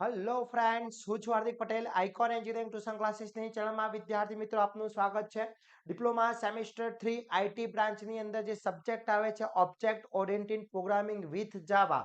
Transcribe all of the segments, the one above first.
Hello friends, હું છું Hardik Patel. Icon engineering tuition ક્લાસીસની ચેનલમાં વિદ્યાર્થી મિત્રો આપનું સ્વાગત છે. ડિપ્લોમા સેમેસ્ટર 3 આઈટી બ્રાન્ચની અંદર જે સબ્જેક્ટ આવે છે object oriented programming with Java,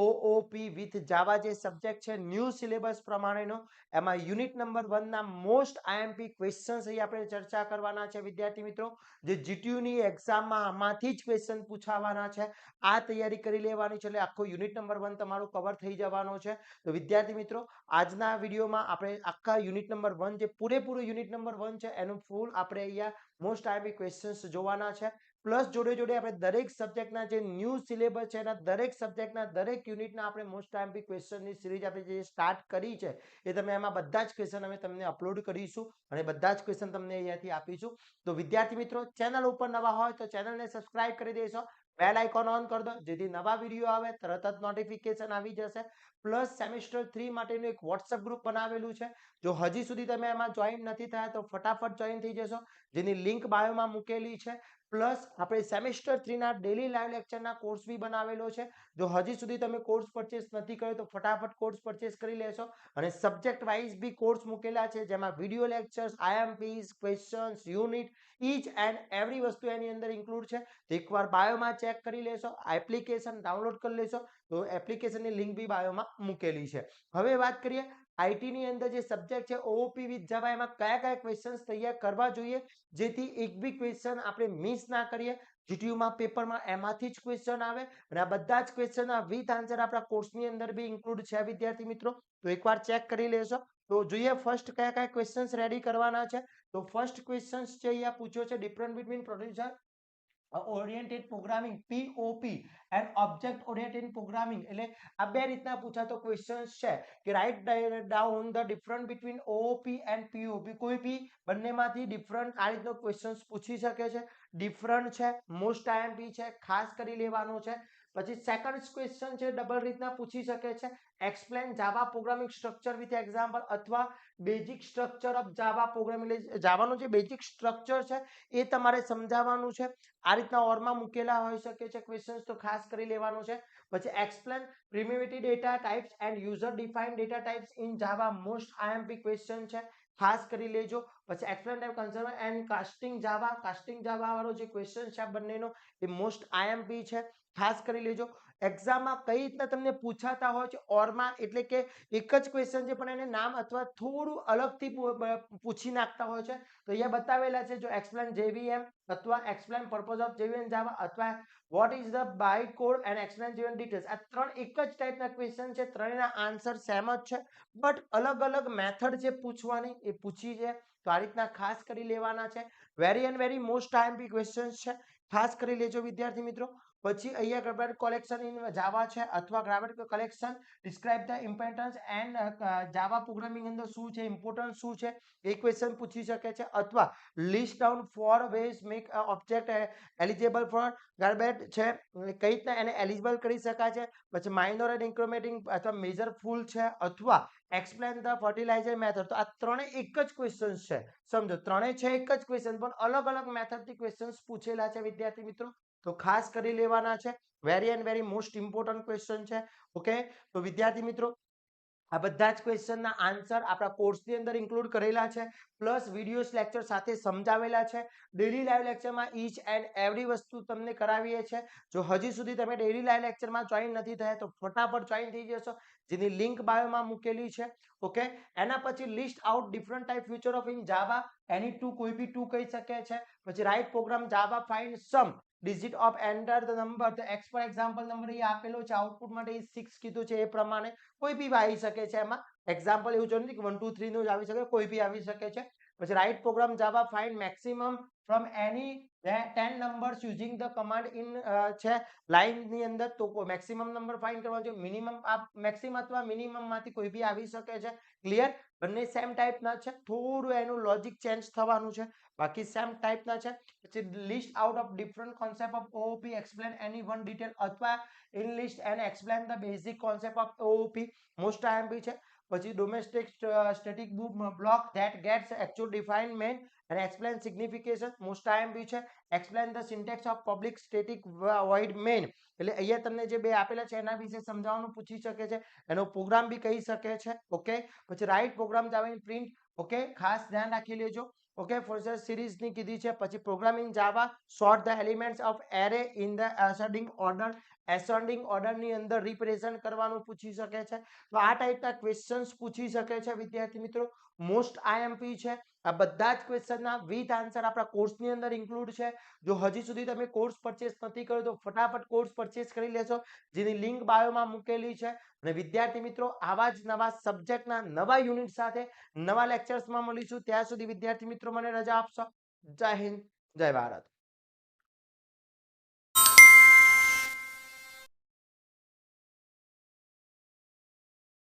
OOP with Java, જે સબ્જેક્ટ છે ન્યૂ સિલેબસ પ્રમાણેનો, એમાં યુનિટ નંબર 1 ના મોસ્ટ આઈએમપી ક્વેશ્ચન્સ અહીં આપણે ચર્ચા કરવાના છે વિદ્યાર્થી મિત્રો. જે જીટીયુની એક્ઝામમાં આમાંથી જ ક્વેશ્ચન પૂછાવાના છે. આ તૈયારી કરી લેવાની છે એટલે આખો યુનિટ નંબર 1 તમારું કવર થઈ જવાનો છે. તો વિદ્યાર્થી મિત્રો, આજના વિડીયોમાં આપણે આખા યુનિટ નંબર 1, જે પૂરેપૂરું યુનિટ નંબર 1 છે, એનું ફૂલ આપણે અહીંયા મોસ્ટ આઈએમપી ક્વેશ્ચન્સ જોવાના છે. પ્લસ જોડે જોડે આપણે દરેક સબ્જેક્ટના જે ન્યૂ સિલેબસ છે એના દરેક સબ્જેક્ટના દરેક યુનિટના આપણે મોસ્ટ આઈએમપી ક્વેશ્ચનની સિરીઝ આપણે જે સ્ટાર્ટ કરી છે એ તમે એમાં બધા જ ક્વેશ્ચન અમે તમને અપલોડ કરીશું અને બધા જ ક્વેશ્ચન તમને અહીંયાથી આપીશું. તો વિદ્યાર્થી મિત્રો, ચેનલ ઉપર નવા હોય તો ચેનલને સબસ્ક્રાઇબ કરી દેશો, બેલ આઇકોન ઓન કરી દો જેથી નવા વિડીયો આવે તરત જ નોટિફિકેશન આવી જશે. પ્લસ સેમેસ્ટર 3 માટેનું એક વોટ્સઅપ ગ્રુપ બનાવેલું છે. જો હજી સુધી તમે એમાં જોઈન નથી થયા તો ફટાફટ જોઈન થઈ જશો, જેની લિંક બાયોમાં મૂકેલી છે. પ્લસ આપણે સેમેસ્ટર 3 ના ડેલી લાઈવ લેક્ચરના કોર્સ બી બનાવેલો છે. જો હજી સુધી તમે કોર્સ પરચેસ નથી કર્યો તો ફટાફટ કોર્સ પરચેસ કરી લેશો. અને સબ્જેક્ટ વાઇઝ બી કોર્સ મૂકેલા છે, જેમાં video lectures, IMPs, questions, unit, each and every વસ્તુ એની અંદર ઇન્ક્લુડ છે. તો એકવાર બાયોમાં ચેક કરી લેશો, એપ્લિકેશન ડાઉનલોડ કરી લેશો. તો એપ્લિકેશનની લિંક બી બાયોમાં મૂકેલી છે. હવે વાત કરીએ આઈટી ની અંદર જે સબ્જેક્ટ છે ઓઓપી વિથ જાવા, એમાં કયા કયા ક્વેશ્ચન્સ તૈયાર કરવા જોઈએ જેથી એક બી ક્વેશ્ચન આપણે મિસ ના કરીએ. જીટીયુમાં પેપરમાં એમાંથી જ ક્વેશ્ચન આવે અને આ બધા જ ક્વેશ્ચનના વિથ આન્સર આપણા કોર્સની અંદર બી ઇન્ક્લુડ છે વિદ્યાર્થી મિત્રો. તો એકવાર ચેક કરી લેશો. તો જોઈએ ફર્સ્ટ કયા કયા ક્વેશ્ચન્સ રેડી કરવાના છે. તો ફર્સ્ટ ક્વેશ્ચન્સ જે અહીંયા પૂછ્યો છે, different between producer oriented programming, POP, and object oriented programming. એટલે આ બે રીતના પૂછાતો ક્વેશ્ચન્સ છે કે write down the difference between OOP and POP. કોઈ બી બંનેમાંથી ડિફરન્ટ આ રીતનો ક્વેશ્ચન્સ પૂછી શકે છે. ડિફરન્ટ છે, મોસ્ટ આઈએમપી છે, ખાસ કરી લેવાનો છે. પછી સેકન્ડ ક્વેશ્ચન છે ડબલ રીતના પૂછી શકે છે, explain Java programming structure with example અથવા basic structure of Java programming. એટલે જાવાનું જે બેઝિક સ્ટ્રક્ચર છે એ તમારે સમજાવવાનું છે. આ રીતના ઓરમાં મૂકેલા હોઈ શકે છે ક્વેશ્ચન્સ, તો ખાસ કરી લેવાનું છે. પછી explain primitive data types and user defined data types in Java, most IMP question છે, ખાસ કરી લેજો. પછી એક્સપ્લેન ટાઇપ કન્સર્વર એન્ડ કાસ્ટિંગ જાવા વાળો જે ક્વેશ્ચન છે આ બંનેનો, એ મોસ્ટ આઈએમપી છે, ખાસ કરી લેજો. એક્ઝામમાં કઈ રીતના તમને પૂછાતા હોય છે ઓરમાં, એટલે કે એક જ ક્વેશ્ચન છે પણ એને નામ અથવા થોડું અલગથી પૂછી નાખતા હોય છે. તો અહીંયા બતાવેલા છે, જો એક્સપ્લેન જેવીએમ અથવા explain purpose of JVM Java અથવા what is the byte code and explain JVM details. આ ત્રણ એક જ ટાઈપના ક્વેશ્ચન છે, ત્રણેયના આન્સર સેમ જ છે, બટ અલગ અલગ મેથડ જે પૂછવાની એ પૂછી છે. તો આ રીતના ખાસ કરી લેવાના છે. Very and very most IMP questions છે, ખાસ કરી લેજો વિદ્યાર્થી મિત્રો. પછી અહીંયા ગ્રામેટિકલ કલેક્શન ઇન જાવા છે અથવા grammatical collection describe the importance and Java programming અંદર શું છે, ઇમ્પોર્ટન્સ શું છે, એ ક્વેશ્ચન પૂછી શકે છે. અથવા list down four ways make object eligible for garbage છે, કઈ રીતના એને એલિજિબલ કરી શકાય છે. પછી માઇનોર એન્ડ ઇન્ક્રીમેન્ટિંગ અથવા મેજર ફૂલ છે, અથવા એક્સપ્લેન ધ ફર્ટિલાઇઝર મેથડ. તો આ ત્રણેય એક જ ક્વેશ્ચન છે, સમજો, ત્રણેય છે એક જ ક્વેશ્ચન પણ અલગ અલગ મેથડથી ક્વેશ્ચન્સ પૂછેલા છે વિદ્યાર્થી મિત્રો. તો ખાસ કરી લેવાના છે. Very and very most important question છે. ઓકે, તો વિદ્યાર્થી મિત્રો, આ બધા જ ક્વેશ્ચનના આન્સર આપણા કોર્સની અંદર ઇન્ક્લુડ કરેલા છે, પ્લસ વિડીયોસ લેક્ચર સાથે સમજાવેલા છે. ડેલી લાઈવ લેક્ચરમાં ઈચ એન્ડ એવરી વસ્તુ તમને કરાવીએ છીએ. જો હજી સુધી તમે ડેલી લાઈવ લેક્ચરમાં જોઈન નથી થયા તો ફટાફટ જોઈન થઈ જશો, જેની લિંક બાયોમાં મૂકેલી છે. ઓકે, એના પછી list out different type future of in Java, any two કોઈ બી ટુ કહી શકે છે. પછી write program Java find sum digit of enter the number. તો એક્સ પર એક્ઝામ્પલ નંબર એ આપેલો છે, આઉટપુટ માટે 6 કીધું છે, એ પ્રમાણે કોઈ બી આવી શકે છે. એમાં એક્ઝામ્પલ એવું નથી કે 1 2 3 નું જ આવી શકે, કોઈ બી આવી શકે છે. પછી write program Java find maximum from any 10 numbers using the command in છે લાઇન ની અંદર. તો મેક્સિમમ નંબર ફાઇન્ડ કરવાનો છે. મિનિમમ આ મેક્સિમમ અથવા મિનિમમ માંથી કોઈ બી આવી શકે છે. ક્લિયર? બંને સેમ ટાઈપના છે, થોડું એનું લોજિક ચેન્જ થવાનું છે, બાકી સેમ ટાઈપના છે. પછી list out of different concept of OOP, explain any one detail અથવા in list and explain the basic concept of OOP, most IMP છે. પછી domestic static block that gets actual definement and explain signification. most IMP છે explain the syntax of public static void main. એટલે અહીંયા તમને જે બે આપેલા છે એના વિશે સમજાવવાનું પૂછી શકે છે, એનો પ્રોગ્રામ બી કહી શકે છે. ઓકે, પછી write program Java in print. Okay, ખાસ ધ્યાન રાખી લેજો. ઓકે, ફોર સિરીઝ ની કીધી છે. પછી program in Java sort the elements of array in the ascending order. Ascending order ની અંદર રિપ્રેઝન્ટ કરવાનું પૂછી શકે છે. તો આ ટાઈપના ક્વેશ્ચન્સ પૂછી શકે છે વિદ્યાર્થી મિત્રો. મોસ્ટ આઈએમપી છે. આ બધા જ ક્વેશ્ચનના વિથ આન્સર આપણા કોર્સની અંદર ઇન્ક્લુડ છે. જો હજી સુધી તમે કોર્સ પરચેસ નથી કર્યો તો ફટાફટ કોર્સ પરચેસ કરી લેશો, જેની લિંક બાયોમાં મૂકેલી છે. અને વિદ્યાર્થી મિત્રો, આવા જ નવા સબ્જેક્ટના નવા યુનિટ સાથે નવા લેક્ચર્સમાં મળીશું. ત્યાં સુધી વિદ્યાર્થી મિત્રો મને રજા આપશો. જય હિન્દ, જય ભારત.